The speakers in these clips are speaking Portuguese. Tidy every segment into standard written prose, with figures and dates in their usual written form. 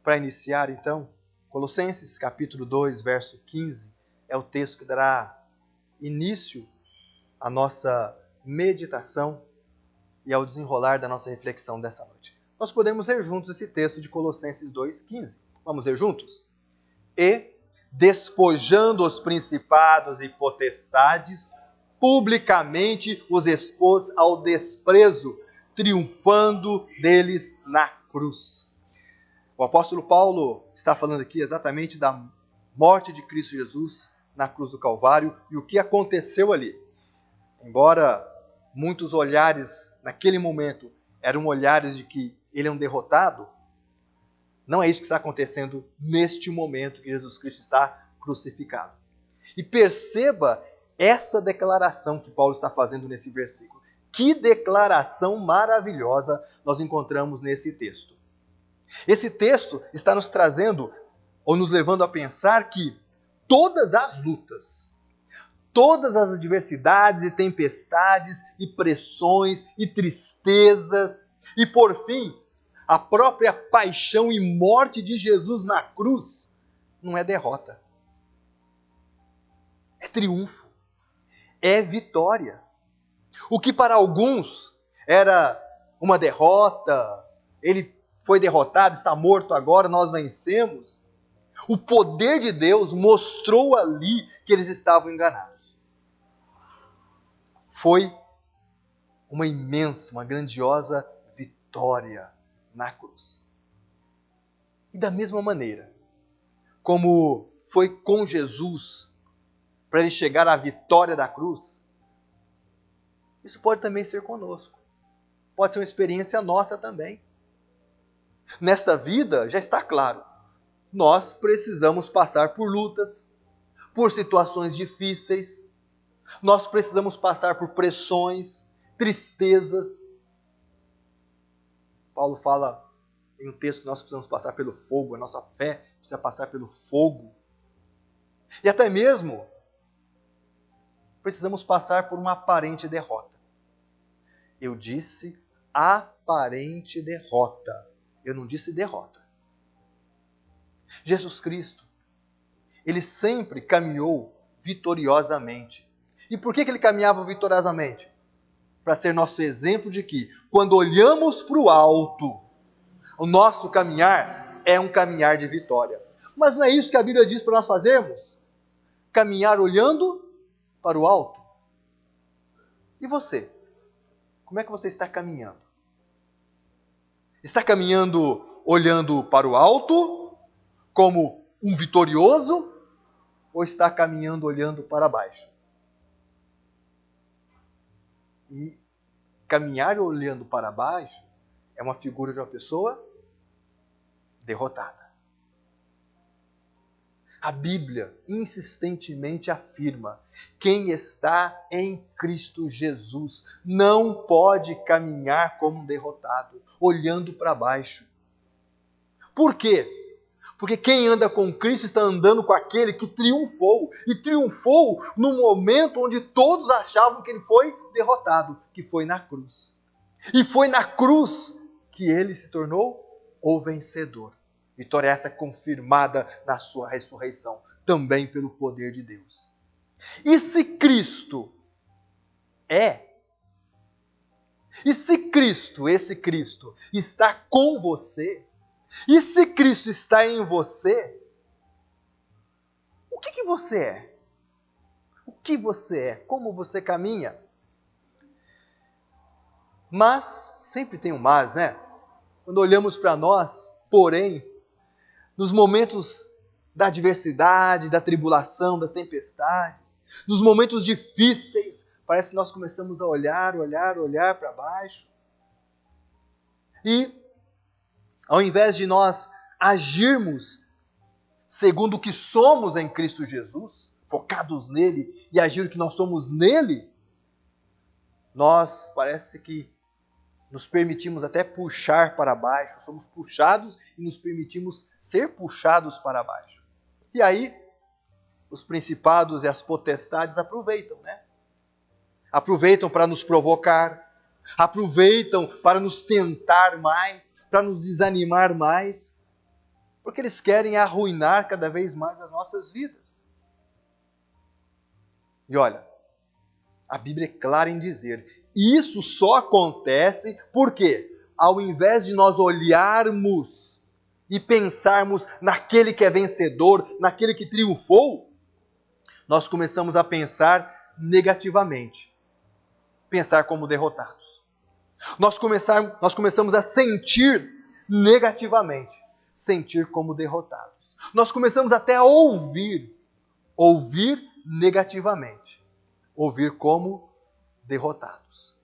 para iniciar, então, Colossenses capítulo 2, verso 15, é o texto que dará início à nossa meditação e ao desenrolar da nossa reflexão dessa noite. Nós podemos ler juntos esse texto de Colossenses 2,15. Vamos ler juntos? E, despojando os principados e potestades, publicamente os expôs ao desprezo, triunfando deles na cruz. O apóstolo Paulo está falando aqui exatamente da morte de Cristo Jesus na cruz do Calvário e o que aconteceu ali. Embora muitos olhares naquele momento eram olhares de que ele é um derrotado, não é isso que está acontecendo neste momento que Jesus Cristo está crucificado. E perceba essa declaração que Paulo está fazendo nesse versículo. Que declaração maravilhosa nós encontramos nesse texto. Esse texto está nos trazendo, ou nos levando a pensar que todas as lutas, todas as adversidades e tempestades e pressões e tristezas e, por fim, a própria paixão e morte de Jesus na cruz não é derrota. É triunfo. É vitória. O que para alguns era uma derrota, ele foi derrotado, está morto agora, nós vencemos. O poder de Deus mostrou ali que eles estavam enganados. Foi uma imensa, uma grandiosa vitória na cruz. E da mesma maneira, como foi com Jesus, para ele chegar à vitória da cruz, isso pode também ser conosco. Pode ser uma experiência nossa também. Nesta vida, já está claro, nós precisamos passar por lutas, por situações difíceis, nós precisamos passar por pressões, tristezas. Paulo fala em um texto que nós precisamos passar pelo fogo, a nossa fé precisa passar pelo fogo. E até mesmo precisamos passar por uma aparente derrota. Eu disse aparente derrota. Eu não disse derrota. Jesus Cristo, ele sempre caminhou vitoriosamente. E por que ele caminhava vitoriosamente? Para ser nosso exemplo de que, quando olhamos para o alto, o nosso caminhar é um caminhar de vitória. Mas não é isso que a Bíblia diz para nós fazermos? Caminhar olhando para o alto. E você? Como é que você está caminhando? Está caminhando olhando para o alto, como um vitorioso, ou está caminhando olhando para baixo? E caminhar olhando para baixo é uma figura de uma pessoa derrotada. A Bíblia insistentemente afirma: quem está em Cristo Jesus não pode caminhar como um derrotado, olhando para baixo. Por quê? Porque quem anda com Cristo está andando com aquele que triunfou. E triunfou no momento onde todos achavam que ele foi derrotado, que foi na cruz. E foi na cruz que ele se tornou o vencedor. Vitória essa confirmada na sua ressurreição, também pelo poder de Deus. E se Cristo e se Cristo, esse Cristo, está com você, e se Cristo está em você, o que você é? O que você é? Como você caminha? Mas, sempre tem um mas, né? Quando olhamos para nós, porém, nos momentos da adversidade, da tribulação, das tempestades, nos momentos difíceis, parece que nós começamos a olhar para baixo. E, ao invés de nós agirmos segundo o que somos em Cristo Jesus, focados nele e agir o que nós somos nele, nós parece que nos permitimos até puxar para baixo, somos puxados e nos permitimos ser puxados para baixo. E aí, os principados e as potestades aproveitam, né? Aproveitam para nos provocar, aproveitam para nos tentar mais, para nos desanimar mais. Porque eles querem arruinar cada vez mais as nossas vidas. E olha, a Bíblia é clara em dizer, isso só acontece porque, ao invés de nós olharmos e pensarmos naquele que é vencedor, naquele que triunfou, nós começamos a pensar negativamente, pensar como derrotados. Nós começamos a sentir negativamente, sentir como derrotados. Nós começamos até a ouvir negativamente, ouvir como derrotados.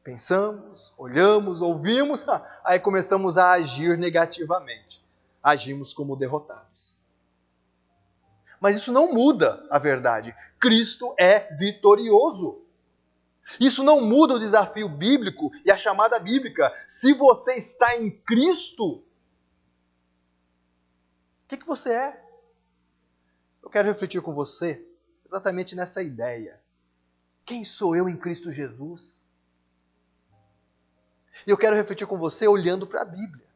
Pensamos, olhamos, ouvimos, aí começamos a agir negativamente. Agimos como derrotados. Mas isso não muda a verdade. Cristo é vitorioso. Isso não muda o desafio bíblico e a chamada bíblica. Se você está em Cristo, o que você é? Eu quero refletir com você exatamente nessa ideia. Quem sou eu em Cristo Jesus? E eu quero refletir com você olhando para a Bíblia.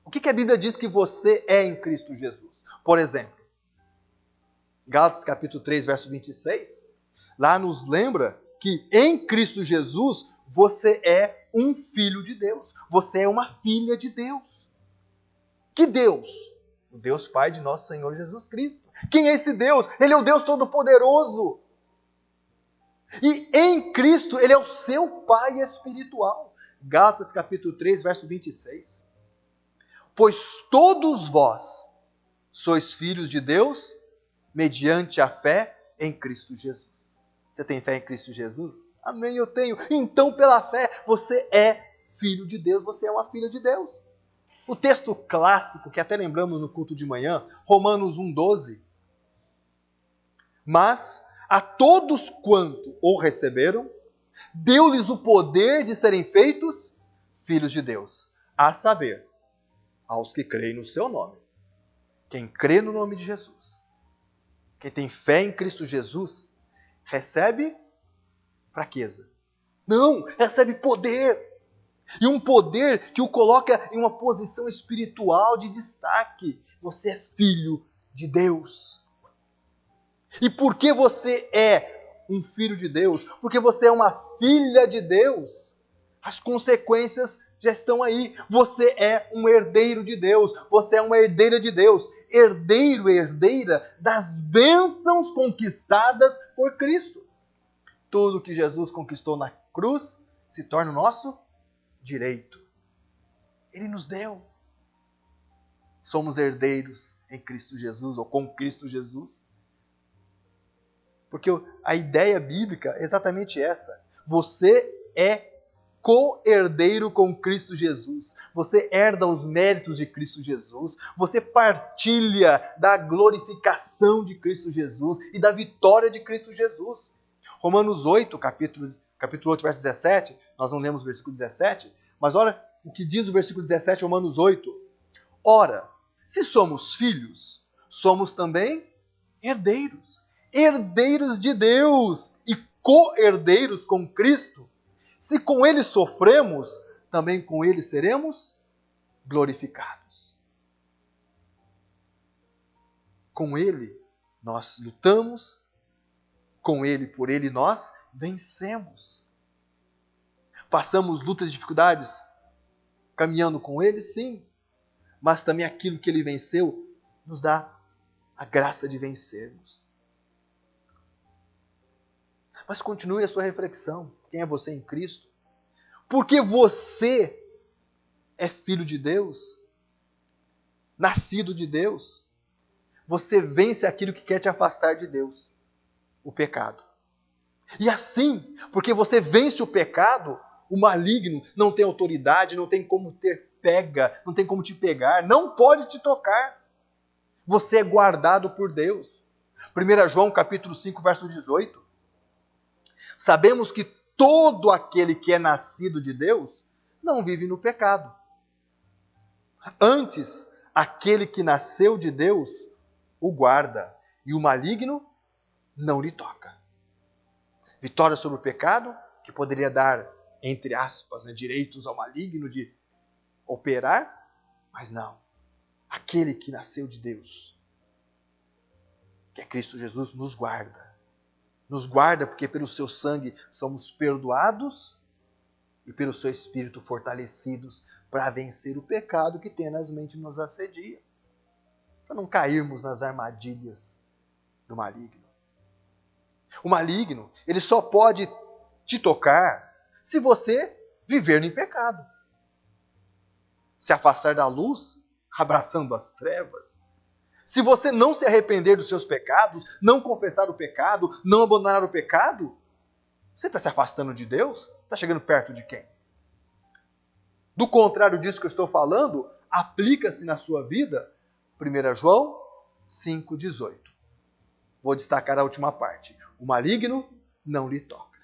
O que a Bíblia diz que você é em Cristo Jesus? Por exemplo, Gálatas capítulo 3, verso 26, lá nos lembra que em Cristo Jesus você é um filho de Deus. Você é uma filha de Deus. Que Deus? O Deus Pai de nosso Senhor Jesus Cristo. Quem é esse Deus? Ele é o Deus Todo-Poderoso. E em Cristo Ele é o seu Pai espiritual. Gálatas capítulo 3, verso 26. Pois todos vós sois filhos de Deus mediante a fé em Cristo Jesus. Você tem fé em Cristo Jesus? Amém, eu tenho. Então, pela fé, você é filho de Deus, você é uma filha de Deus. O texto clássico, que até lembramos no culto de manhã, Romanos 1,12. Mas a todos quanto o receberam, deu-lhes o poder de serem feitos filhos de Deus. A saber, aos que creem no seu nome. Quem crê no nome de Jesus, quem tem fé em Cristo Jesus, recebe fraqueza. Não, recebe poder. E um poder que o coloca em uma posição espiritual de destaque. Você é filho de Deus. E por que você é um filho de Deus? Porque você é uma filha de Deus. As consequências já estão aí. Você é um herdeiro de Deus. Você é uma herdeira de Deus. Herdeiro e herdeira das bênçãos conquistadas por Cristo. Tudo que Jesus conquistou na cruz se torna o nosso direito. Ele nos deu. Somos herdeiros em Cristo Jesus, ou com Cristo Jesus. Porque a ideia bíblica é exatamente essa. Você é co-herdeiro com Cristo Jesus. Você herda os méritos de Cristo Jesus. Você partilha da glorificação de Cristo Jesus e da vitória de Cristo Jesus. Romanos 8, capítulo 8, verso 17, nós não lemos o versículo 17, mas olha o que diz o versículo 17, Romanos 8. Ora, se somos filhos, somos também herdeiros. Herdeiros de Deus e co-herdeiros com Cristo. Se com Ele sofremos, também com Ele seremos glorificados. Com Ele nós lutamos, com Ele, por Ele nós vencemos. Passamos lutas e dificuldades caminhando com Ele, sim. Mas também aquilo que Ele venceu nos dá a graça de vencermos. Mas continue a sua reflexão. Quem é você em Cristo? Porque você é filho de Deus, nascido de Deus, você vence aquilo que quer te afastar de Deus, o pecado. E assim, porque você vence o pecado, o maligno não tem autoridade, não tem como não tem como te pegar, não pode te tocar. Você é guardado por Deus. 1 João capítulo 5, verso 18. Sabemos que todo aquele que é nascido de Deus não vive no pecado. Antes, aquele que nasceu de Deus o guarda, e o maligno não lhe toca. Vitória sobre o pecado, que poderia dar, entre aspas, direitos ao maligno de operar, mas não. Aquele que nasceu de Deus, que é Cristo Jesus, nos guarda. Nos guarda porque pelo seu sangue somos perdoados e pelo seu Espírito fortalecidos para vencer o pecado que tenazmente nos assedia. Para não cairmos nas armadilhas do maligno. O maligno, ele só pode te tocar se você viver em pecado. Se afastar da luz, abraçando as trevas. Se você não se arrepender dos seus pecados, não confessar o pecado, não abandonar o pecado, você está se afastando de Deus? Está chegando perto de quem? Do contrário disso que eu estou falando, aplica-se na sua vida 1 João 5,18. Vou destacar a última parte. O maligno não lhe toca.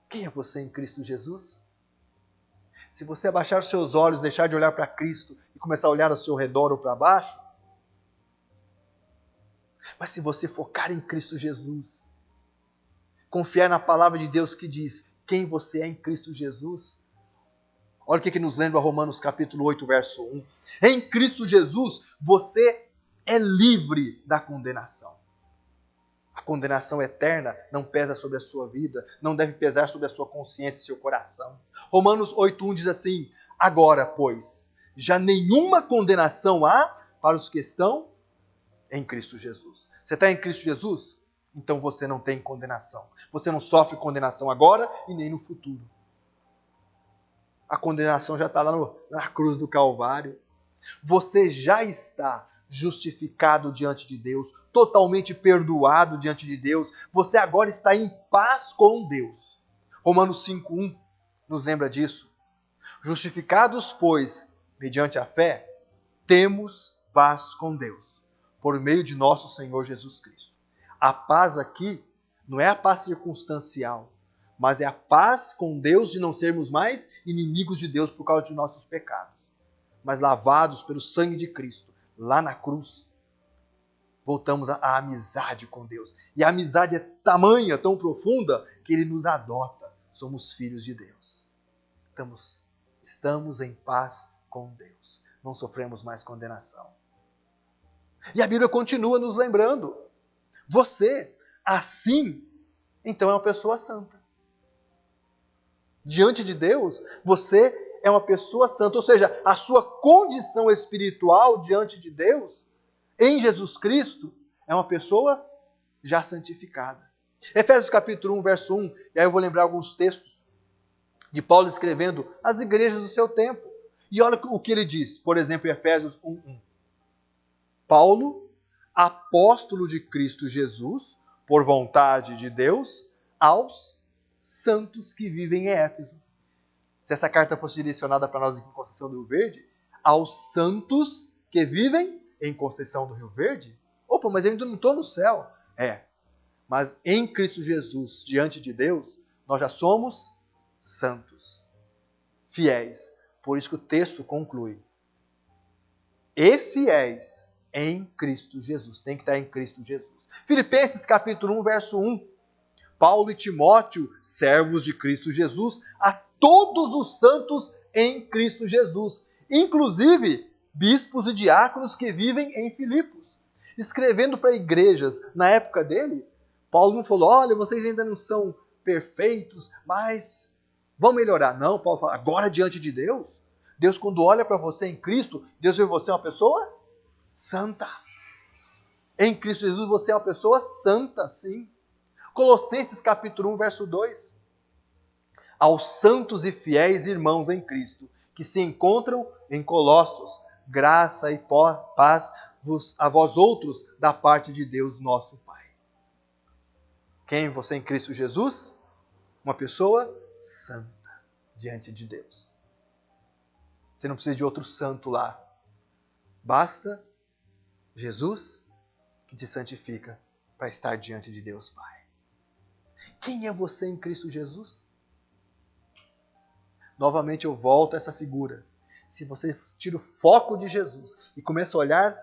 Quem é você em Cristo Jesus? Se você abaixar os seus olhos, deixar de olhar para Cristo e começar a olhar ao seu redor ou para baixo, mas se você focar em Cristo Jesus, confiar na palavra de Deus que diz quem você é em Cristo Jesus, olha o que nos lembra Romanos capítulo 8, verso 1. Em Cristo Jesus, você é livre da condenação. A condenação eterna não pesa sobre a sua vida, não deve pesar sobre a sua consciência e seu coração. Romanos 8:1 diz assim: agora, pois, já nenhuma condenação há para os que estão em Cristo Jesus. Você está em Cristo Jesus? Então você não tem condenação. Você não sofre condenação agora e nem no futuro. A condenação já está lá na cruz do Calvário. Você já está justificado diante de Deus, totalmente perdoado diante de Deus. Você agora está em paz com Deus. Romanos 5:1 nos lembra disso. Justificados, pois, mediante a fé, temos paz com Deus, por meio de nosso Senhor Jesus Cristo. A paz aqui não é a paz circunstancial, mas é a paz com Deus de não sermos mais inimigos de Deus por causa de nossos pecados, mas lavados pelo sangue de Cristo, lá na cruz, voltamos à amizade com Deus. E a amizade é tamanha, tão profunda, que Ele nos adota. Somos filhos de Deus. Estamos em paz com Deus. Não sofremos mais condenação. E a Bíblia continua nos lembrando. Você, assim, então é uma pessoa santa. Diante de Deus, você é uma pessoa santa, ou seja, a sua condição espiritual diante de Deus, em Jesus Cristo, é uma pessoa já santificada. Efésios capítulo 1, verso 1, e aí eu vou lembrar alguns textos de Paulo escrevendo às igrejas do seu tempo. E olha o que ele diz, por exemplo, em Efésios 1:1. Paulo, apóstolo de Cristo Jesus, por vontade de Deus, aos santos que vivem em Éfeso. Se essa carta fosse direcionada para nós aqui em Conceição do Rio Verde, aos santos que vivem em Conceição do Rio Verde? Opa, mas eu ainda não estou no céu. Mas em Cristo Jesus, diante de Deus, nós já somos santos, fiéis. Por isso que o texto conclui. E fiéis em Cristo Jesus. Tem que estar em Cristo Jesus. Filipenses capítulo 1, verso 1. Paulo e Timóteo, servos de Cristo Jesus, a todos os santos em Cristo Jesus, inclusive bispos e diáconos que vivem em Filipos. Escrevendo para igrejas na época dele, Paulo não falou, olha, vocês ainda não são perfeitos, mas vão melhorar. Não, Paulo fala, agora diante de Deus, Deus quando olha para você em Cristo, Deus vê você uma pessoa santa. Em Cristo Jesus você é uma pessoa santa, sim. Colossenses capítulo 1, verso 2. Aos santos e fiéis irmãos em Cristo, que se encontram em Colossos, graça e paz a vós outros da parte de Deus nosso Pai. Quem é você em Cristo Jesus? Uma pessoa santa diante de Deus. Você não precisa de outro santo lá. Basta Jesus que te santifica para estar diante de Deus Pai. Quem é você em Cristo Jesus? Novamente eu volto a essa figura. Se você tira o foco de Jesus e começa a olhar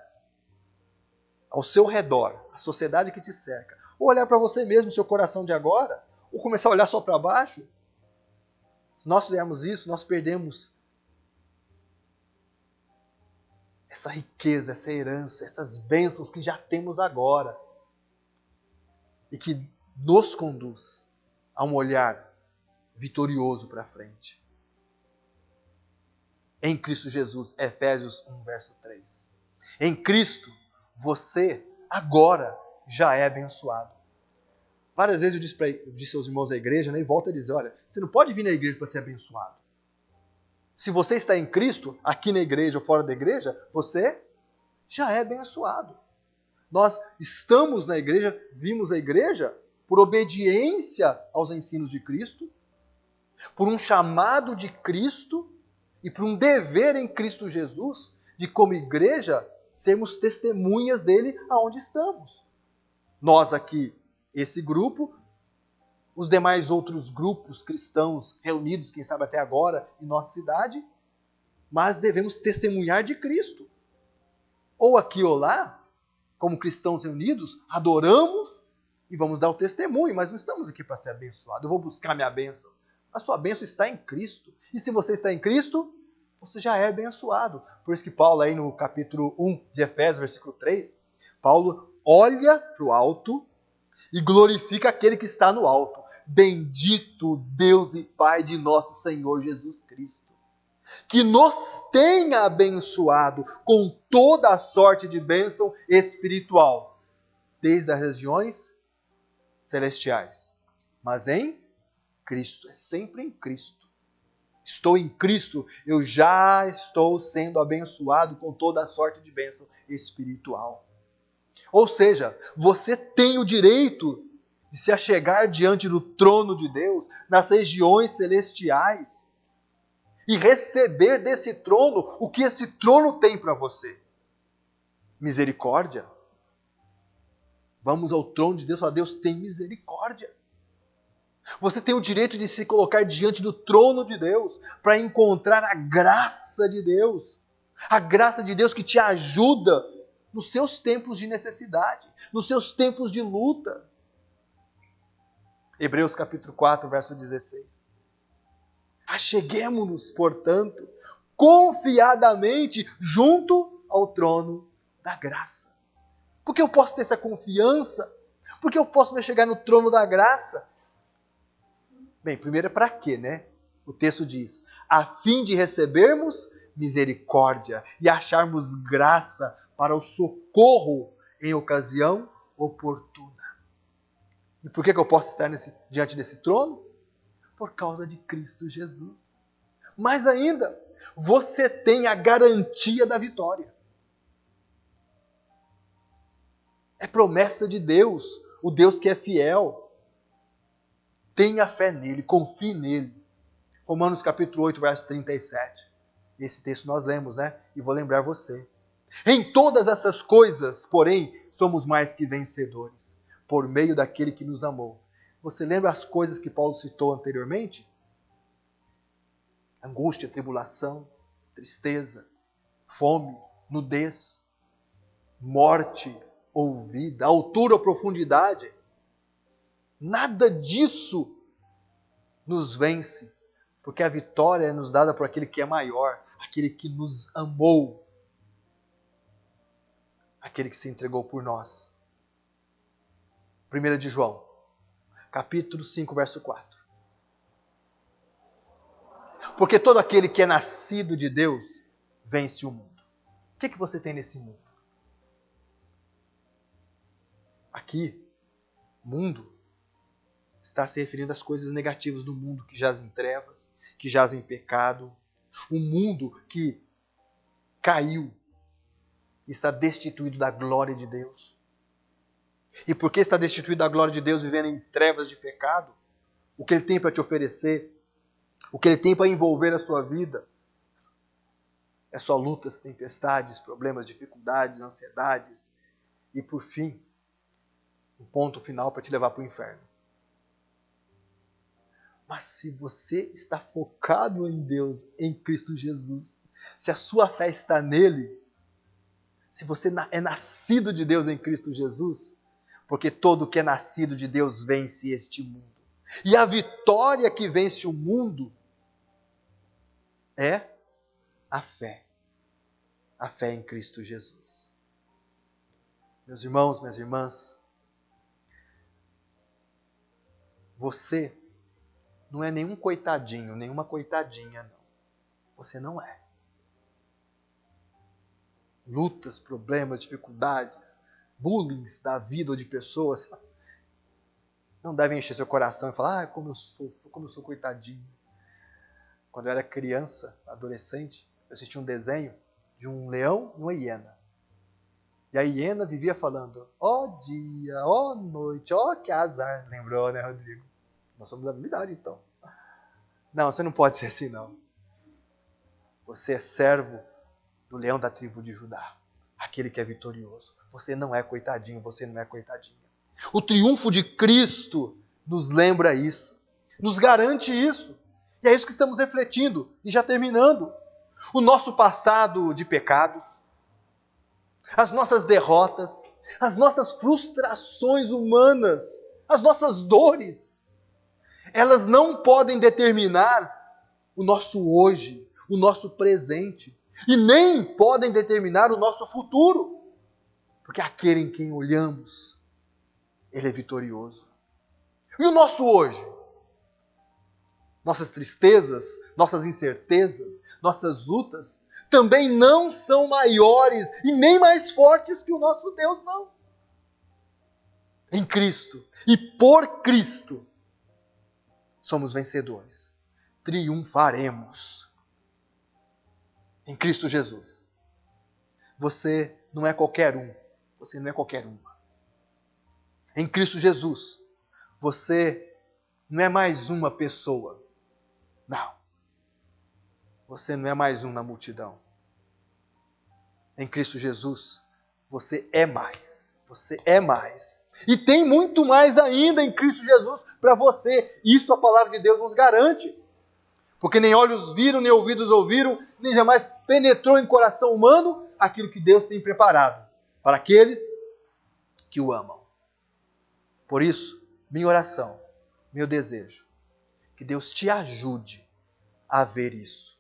ao seu redor, a sociedade que te cerca, ou olhar para você mesmo, seu coração de agora, ou começar a olhar só para baixo, Se nós fizermos isso, nós perdemos essa riqueza, essa herança, essas bênçãos que já temos agora e que nos conduz a um olhar vitorioso para frente. Em Cristo Jesus, Efésios 1, verso 3. Em Cristo, você agora já é abençoado. Várias vezes eu disse aos irmãos da igreja, né, e volto a dizer, olha, você não pode vir na igreja para ser abençoado. Se você está em Cristo, aqui na igreja ou fora da igreja, você já é abençoado. Nós estamos na igreja, vimos a igreja por obediência aos ensinos de Cristo, por um chamado de Cristo e por um dever em Cristo Jesus de, como igreja, sermos testemunhas dele aonde estamos. Nós aqui, esse grupo, os demais outros grupos cristãos reunidos, quem sabe até agora, em nossa cidade, mas devemos testemunhar de Cristo. Ou aqui ou lá, como cristãos reunidos, adoramos e vamos dar o testemunho, mas não estamos aqui para ser abençoados. Eu vou buscar minha bênção. A sua bênção está em Cristo. E se você está em Cristo, você já é abençoado. Por isso que Paulo, aí no capítulo 1 de Efésios, versículo 3, Paulo olha para o alto e glorifica aquele que está no alto. Bendito Deus e Pai de nosso Senhor Jesus Cristo, que nos tenha abençoado com toda a sorte de bênção espiritual, desde as regiões celestiais. Mas em Cristo, é sempre em Cristo. Estou em Cristo, eu já estou sendo abençoado com toda a sorte de bênção espiritual. Ou seja, você tem o direito de se achegar diante do trono de Deus, nas regiões celestiais, e receber desse trono o que esse trono tem para você. Misericórdia. Vamos ao trono de Deus e falar, Deus tem misericórdia. Você tem o direito de se colocar diante do trono de Deus para encontrar a graça de Deus. A graça de Deus que te ajuda nos seus tempos de necessidade, nos seus tempos de luta. Hebreus capítulo 4, verso 16. Acheguemo-nos, portanto, confiadamente junto ao trono da graça. Por que eu posso ter essa confiança? Por que eu posso me chegar no trono da graça? Bem, primeiro é para quê, né? O texto diz, a fim de recebermos misericórdia e acharmos graça para o socorro em ocasião oportuna. E por que eu posso estar diante desse trono? Por causa de Cristo Jesus. Mais ainda, você tem a garantia da vitória. É promessa de Deus, o Deus que é fiel. Tenha fé nele, confie nele. Romanos capítulo 8, verso 37. Esse texto nós lemos, né? E vou lembrar você. Em todas essas coisas, porém, somos mais que vencedores, por meio daquele que nos amou. Você lembra as coisas que Paulo citou anteriormente? Angústia, tribulação, tristeza, fome, nudez, morte ou vida, altura ou profundidade. Nada disso nos vence, porque a vitória é nos dada por aquele que é maior, aquele que nos amou, aquele que se entregou por nós. 1 de João, capítulo 5, verso 4. Porque todo aquele que é nascido de Deus vence o mundo. O que você tem nesse mundo? Aqui, mundo está se referindo às coisas negativas do mundo que jaz em trevas, que jaz em pecado. Um mundo que caiu, está destituído da glória de Deus. E porque está destituído da glória de Deus, vivendo em trevas de pecado, o que Ele tem para te oferecer, o que Ele tem para envolver a sua vida, é só lutas, tempestades, problemas, dificuldades, ansiedades e, por fim, um ponto final para te levar para o inferno. Mas se você está focado em Deus, em Cristo Jesus, se a sua fé está nele, se você é nascido de Deus em Cristo Jesus, porque todo que é nascido de Deus vence este mundo. E a vitória que vence o mundo é a fé. A fé em Cristo Jesus. Meus irmãos, minhas irmãs, você não é nenhum coitadinho, nenhuma coitadinha, não. Você não é. Lutas, problemas, dificuldades, bullying da vida ou de pessoas não devem encher seu coração e falar, como eu sofro, como eu sou coitadinho. Quando eu era criança, adolescente, eu assisti um desenho de um leão e uma hiena. E a hiena vivia falando, ó dia, ó noite, ó que azar. Lembrou, né, Rodrigo? Nós somos da mesma idade, então. Não, você não pode ser assim, não. Você é servo do leão da tribo de Judá, aquele que é vitorioso. Você não é coitadinho, você não é coitadinha. O triunfo de Cristo nos lembra isso, nos garante isso. E é isso que estamos refletindo. E já terminando, o nosso passado de pecados, as nossas derrotas, as nossas frustrações humanas, as nossas dores, elas não podem determinar o nosso hoje, o nosso presente, e nem podem determinar o nosso futuro, porque aquele em quem olhamos, ele é vitorioso. E o nosso hoje? Nossas tristezas, nossas incertezas, nossas lutas, também não são maiores e nem mais fortes que o nosso Deus, não. Em Cristo e por Cristo, somos vencedores. Triunfaremos. Em Cristo Jesus. Você não é qualquer um. Você não é qualquer uma. Em Cristo Jesus, você não é mais uma pessoa. Não. Você não é mais um na multidão. Em Cristo Jesus, você é mais. Você é mais. E tem muito mais ainda em Cristo Jesus para você. Isso a palavra de Deus nos garante. Porque nem olhos viram, nem ouvidos ouviram, nem jamais penetrou em coração humano aquilo que Deus tem preparado para aqueles que o amam. Por isso, minha oração, meu desejo, que Deus te ajude a ver isso.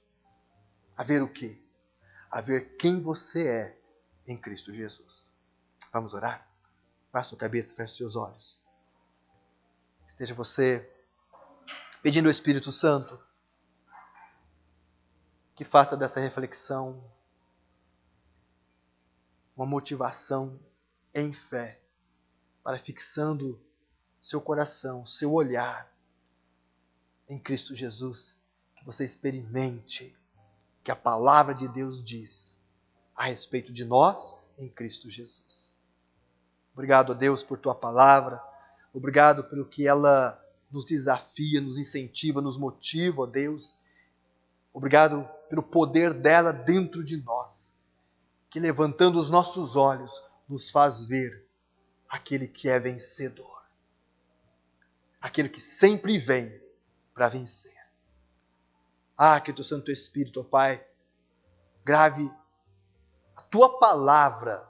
A ver o quê? A ver quem você é em Cristo Jesus. Vamos orar? Baixe sua cabeça, feche seus olhos. Esteja você pedindo ao Espírito Santo que faça dessa reflexão uma motivação em fé para fixando seu coração, seu olhar em Cristo Jesus, que você experimente que a palavra de Deus diz a respeito de nós em Cristo Jesus. Obrigado a Deus por tua palavra, obrigado pelo que ela nos desafia, nos incentiva, nos motiva, ó Deus. Obrigado pelo poder dela dentro de nós, que levantando os nossos olhos, nos faz ver aquele que é vencedor. Aquele que sempre vem para vencer. Que o teu Santo Espírito, ó Pai, grave a tua palavra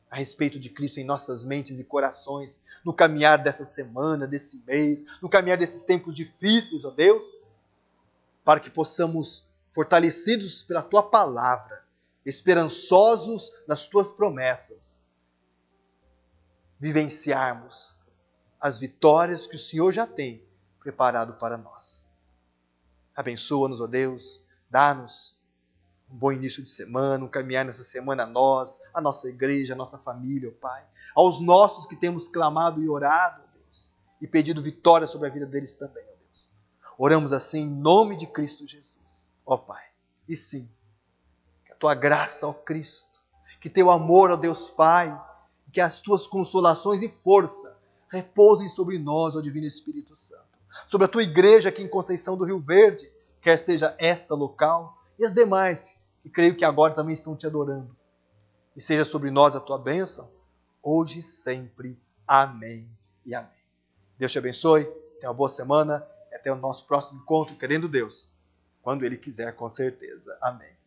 a respeito de Cristo em nossas mentes e corações, no caminhar dessa semana, desse mês, no caminhar desses tempos difíceis, ó Deus, para que possamos, fortalecidos pela tua palavra, esperançosos nas tuas promessas, vivenciarmos as vitórias que o Senhor já tem preparado para nós. Abençoa-nos, ó Deus, dá-nos um bom início de semana, um caminhar nessa semana a nós, a nossa igreja, a nossa família, ó Pai. Aos nossos que temos clamado e orado, ó Deus, e pedido vitória sobre a vida deles também, ó Deus. Oramos assim em nome de Cristo Jesus, ó Pai. E sim, que a tua graça, ó Cristo, que teu amor, ó Deus Pai, que as tuas consolações e força repousem sobre nós, ó Divino Espírito Santo. Sobre a tua igreja aqui em Conceição do Rio Verde, quer seja esta local e as demais, que creio que agora também estão te adorando. E seja sobre nós a tua bênção, hoje e sempre. Amém e amém. Deus te abençoe, tenha uma boa semana e até o nosso próximo encontro, querendo Deus, quando Ele quiser, com certeza. Amém.